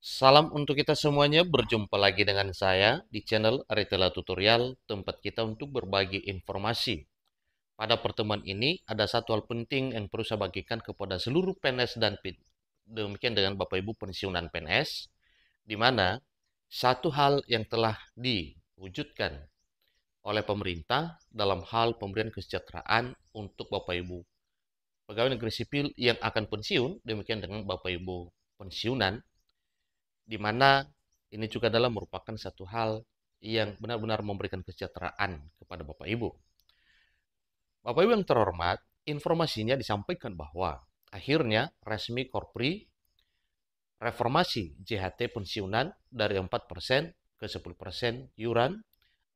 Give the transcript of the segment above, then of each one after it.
Salam untuk kita semuanya, berjumpa lagi dengan saya di channel Aritela Tutorial, tempat kita untuk berbagi informasi. Pada pertemuan ini, ada satu hal penting yang perlu saya bagikan kepada seluruh PNS dan demikian dengan Bapak Ibu pensiunan PNS, di mana satu hal yang telah diwujudkan oleh pemerintah dalam hal pemberian kesejahteraan untuk Bapak Ibu pegawai negeri sipil yang akan pensiun, demikian dengan Bapak Ibu pensiunan, di mana ini juga adalah merupakan satu hal yang benar-benar memberikan kesejahteraan kepada Bapak Ibu. Bapak Ibu yang terhormat, informasinya disampaikan bahwa akhirnya resmi Korpri reformasi JHT pensiunan dari 4% ke 10% iuran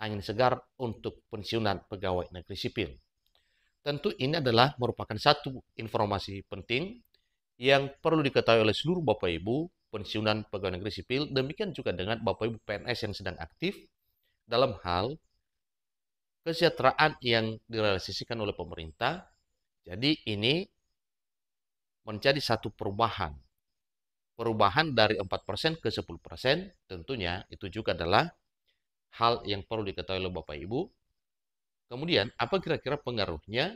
angin segar untuk pensiunan pegawai negeri sipil. Tentu ini adalah merupakan satu informasi penting yang perlu diketahui oleh seluruh Bapak Ibu pensiunan pegawai negeri sipil, demikian juga dengan Bapak Ibu PNS yang sedang aktif dalam hal kesejahteraan yang direalisasikan oleh pemerintah. Jadi ini menjadi satu perubahan. Perubahan dari 4% ke 10%, tentunya itu juga adalah hal yang perlu diketahui oleh Bapak Ibu. Kemudian, apa kira-kira pengaruhnya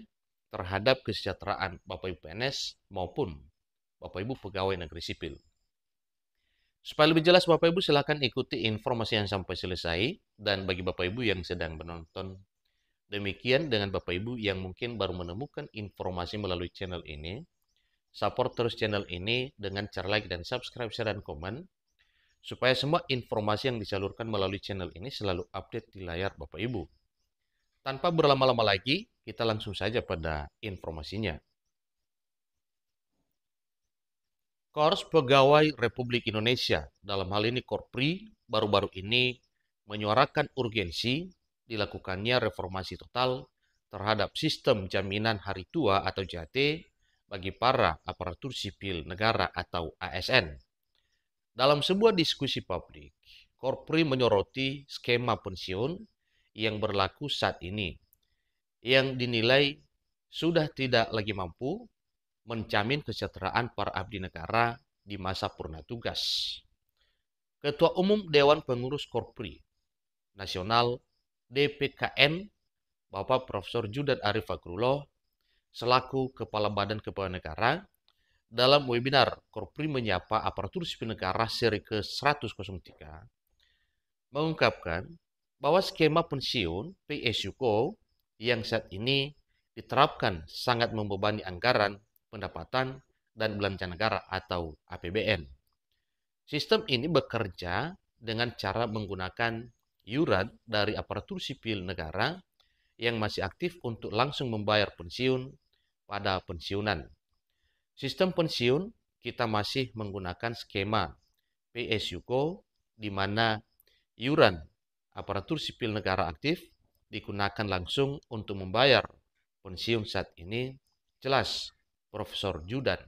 terhadap kesejahteraan Bapak Ibu PNS maupun Bapak Ibu pegawai negeri sipil? Supaya lebih jelas Bapak Ibu silakan ikuti informasi yang sampai selesai, dan bagi Bapak Ibu yang sedang menonton, demikian dengan Bapak Ibu yang mungkin baru menemukan informasi melalui channel ini, support terus channel ini dengan cara like dan subscribe, share, dan komen, supaya semua informasi yang disalurkan melalui channel ini selalu update di layar Bapak Ibu. Tanpa berlama-lama lagi, kita langsung saja pada informasinya. Korps Pegawai Republik Indonesia, dalam hal ini Korpri, baru-baru ini menyuarakan urgensi dilakukannya reformasi total terhadap sistem jaminan hari tua atau JHT bagi para aparatur sipil negara atau ASN. Dalam sebuah diskusi publik, Korpri menyoroti skema pensiun yang berlaku saat ini, yang dinilai sudah tidak lagi mampu menjamin kesejahteraan para abdi negara di masa purna tugas. Ketua Umum Dewan Pengurus Korpri Nasional DPKN, Bapak Profesor Judan Arif Fakrullah, selaku Kepala Badan Kepegawaian Negara, dalam webinar Korpri Menyapa Aparatur Sipil Negara seri ke-103, mengungkapkan bahwa skema pensiun PSUKO yang saat ini diterapkan sangat membebani anggaran pendapatan dan belanja negara atau APBN. Sistem ini bekerja dengan cara menggunakan iuran dari aparatur sipil negara yang masih aktif untuk langsung membayar pensiun pada pensiunan. Sistem pensiun kita masih menggunakan skema PSUKO di mana iuran aparatur sipil negara aktif digunakan langsung untuk membayar pensiun saat ini. Jelas Profesor Judan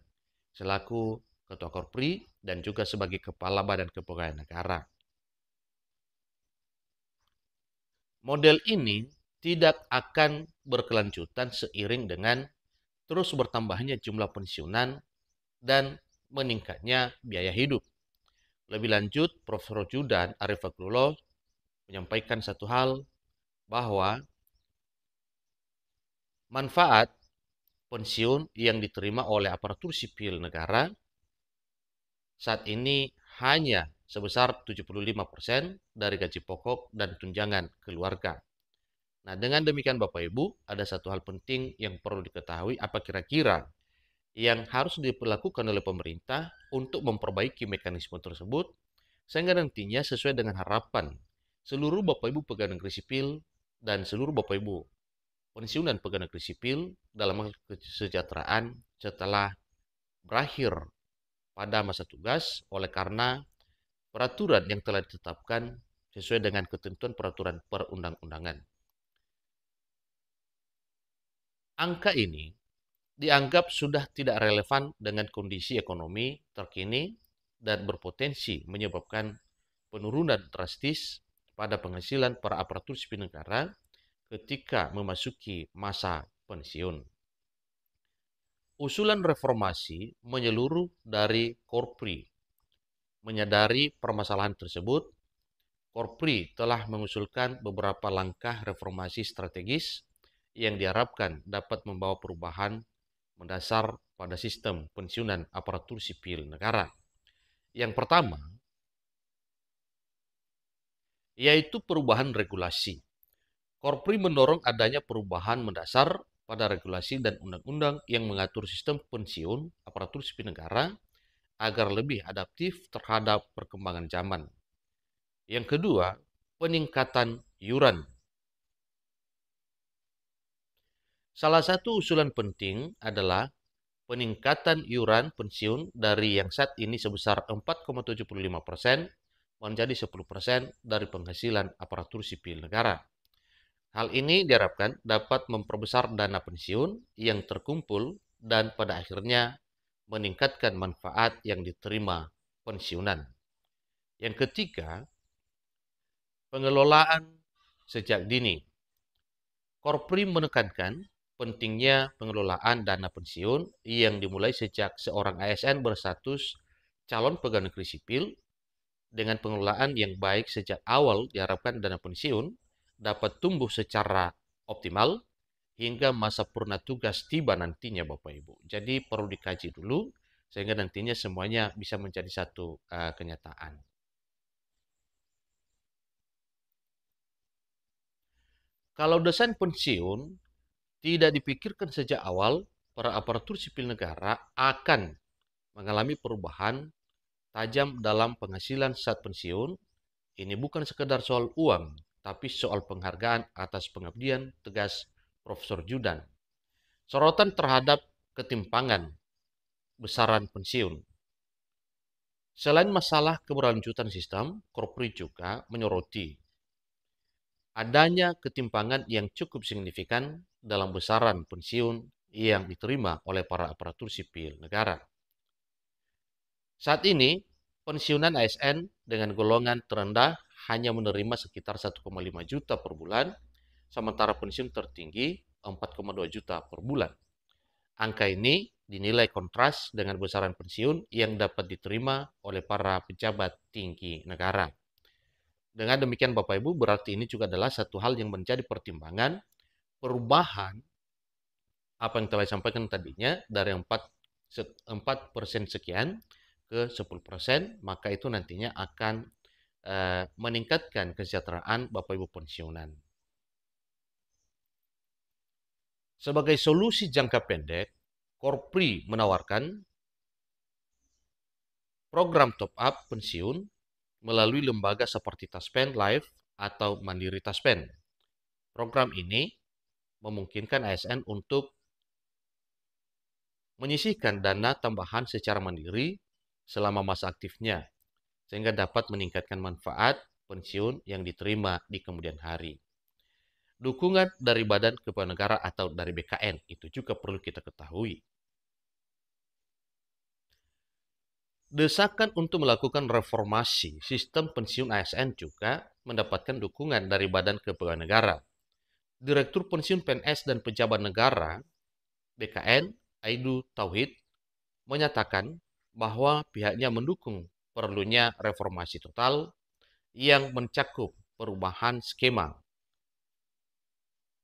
selaku Ketua Korpri dan juga sebagai Kepala Badan Kepegawaian Negara. Model ini tidak akan berkelanjutan seiring dengan terus bertambahnya jumlah pensiunan dan meningkatnya biaya hidup. Lebih lanjut, Profesor Judan Arif Fakrullah menyampaikan satu hal, bahwa manfaat pensiun yang diterima oleh aparatur sipil negara saat ini hanya sebesar 75% dari gaji pokok dan tunjangan keluarga. Nah, dengan demikian Bapak Ibu, ada satu hal penting yang perlu diketahui, apa kira-kira yang harus dilakukan oleh pemerintah untuk memperbaiki mekanisme tersebut, sehingga nantinya sesuai dengan harapan seluruh Bapak Ibu pegawai negeri sipil dan seluruh Bapak Ibu pensiunan pegawai negeri sipil dalam kesejahteraan setelah berakhir pada masa tugas, oleh karena peraturan yang telah ditetapkan sesuai dengan ketentuan peraturan perundang-undangan. Angka ini dianggap sudah tidak relevan dengan kondisi ekonomi terkini dan berpotensi menyebabkan penurunan drastis pada penghasilan para aparatur sipil negara ketika memasuki masa pensiun. Usulan reformasi menyeluruh dari Korpri Menyadari permasalahan tersebut, Korpri telah mengusulkan beberapa langkah reformasi strategis yang diharapkan dapat membawa perubahan mendasar pada sistem pensiunan aparatur sipil negara. Yang pertama, yaitu perubahan regulasi. Korpri mendorong adanya perubahan mendasar pada regulasi dan undang-undang yang mengatur sistem pensiun aparatur sipil negara agar lebih adaptif terhadap perkembangan zaman. Yang kedua, peningkatan iuran. Salah satu usulan penting adalah peningkatan iuran pensiun dari yang saat ini sebesar 4,75% menjadi 10% dari penghasilan aparatur sipil negara. Hal ini diharapkan dapat memperbesar dana pensiun yang terkumpul dan pada akhirnya meningkatkan manfaat yang diterima pensiunan. Yang ketiga, pengelolaan sejak dini. Korpri menekankan pentingnya pengelolaan dana pensiun yang dimulai sejak seorang ASN berstatus calon pegawai negeri sipil. Dengan pengelolaan yang baik sejak awal diharapkan dana pensiun dapat tumbuh secara optimal hingga masa purna tugas tiba nantinya Bapak Ibu. Jadi perlu dikaji dulu sehingga nantinya semuanya bisa menjadi satu kenyataan. Kalau desain pensiun tidak dipikirkan sejak awal, para aparatur sipil negara akan mengalami perubahan tajam dalam penghasilan saat pensiun. Ini bukan sekedar soal uang, tapi soal penghargaan atas pengabdian, tegas Profesor Judan. Sorotan terhadap ketimpangan besaran pensiun. Selain masalah keberlanjutan sistem, Korpri juga menyoroti adanya ketimpangan yang cukup signifikan dalam besaran pensiun yang diterima oleh para aparatur sipil negara. Saat ini, pensiunan ASN dengan golongan terendah hanya menerima sekitar 1,5 juta per bulan, sementara pensiun tertinggi 4,2 juta per bulan. Angka ini dinilai kontras dengan besaran pensiun yang dapat diterima oleh para pejabat tinggi negara. Dengan demikian Bapak Ibu, berarti ini juga adalah satu hal yang menjadi pertimbangan perubahan apa yang telah disampaikan tadinya dari 4% sekian ke 10%, maka itu nantinya akan meningkatkan kesejahteraan Bapak Ibu pensiunan. Sebagai solusi jangka pendek, Korpri menawarkan program top up pensiun melalui lembaga seperti Taspen Life atau Mandiri Taspen. Program ini memungkinkan ASN untuk menyisihkan dana tambahan secara mandiri selama masa aktifnya, sehingga dapat meningkatkan manfaat pensiun yang diterima di kemudian hari. Dukungan dari Badan Kepegawaian Negara atau dari BKN itu juga perlu kita ketahui. Desakan untuk melakukan reformasi sistem pensiun ASN juga mendapatkan dukungan dari Badan Kepegawaian Negara. Direktur Pensiun PNS dan Pejabat Negara BKN, Aidu Tauhid, menyatakan bahwa pihaknya mendukung perlunya reformasi total yang mencakup perubahan skema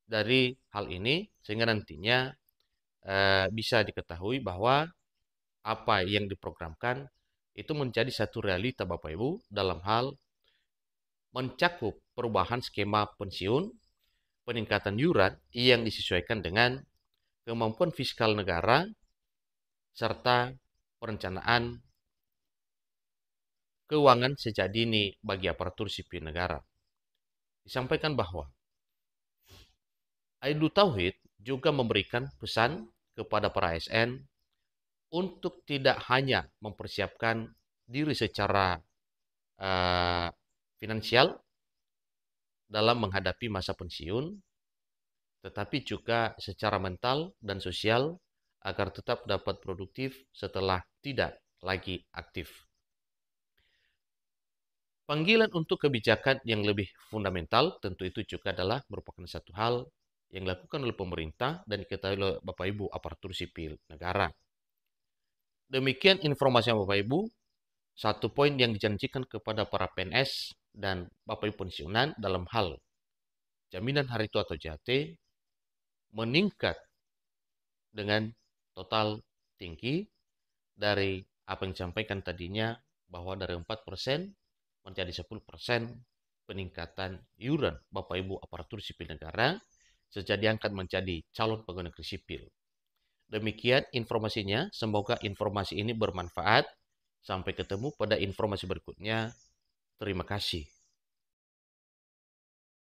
dari hal ini sehingga nantinya bisa diketahui bahwa apa yang diprogramkan itu menjadi satu realita Bapak Ibu dalam hal mencakup perubahan skema pensiun, peningkatan iuran yang disesuaikan dengan kemampuan fiskal negara serta perencanaan keuangan sejak dini bagi aparatur sipil negara. Disampaikan bahwa Aidu Tauhid juga memberikan pesan kepada para ASN untuk tidak hanya mempersiapkan diri secara finansial dalam menghadapi masa pensiun, tetapi juga secara mental dan sosial agar tetap dapat produktif setelah tidak lagi aktif. Panggilan untuk kebijakan yang lebih fundamental tentu itu juga adalah merupakan satu hal yang dilakukan oleh pemerintah dan diketahui oleh Bapak Ibu aparatur sipil negara. Demikian informasi Bapak Ibu. Satu poin yang dijanjikan kepada para PNS dan Bapak Ibu pensiunan dalam hal jaminan hari tua atau JHT meningkat dengan total tinggi dari apa yang disampaikan tadinya bahwa dari 4% menjadi 10% peningkatan iuran Bapak Ibu aparatur sipil negara sejak diangkat menjadi calon pegawai negeri sipil. Demikian informasinya, semoga informasi ini bermanfaat. Sampai ketemu pada informasi berikutnya. Terima kasih.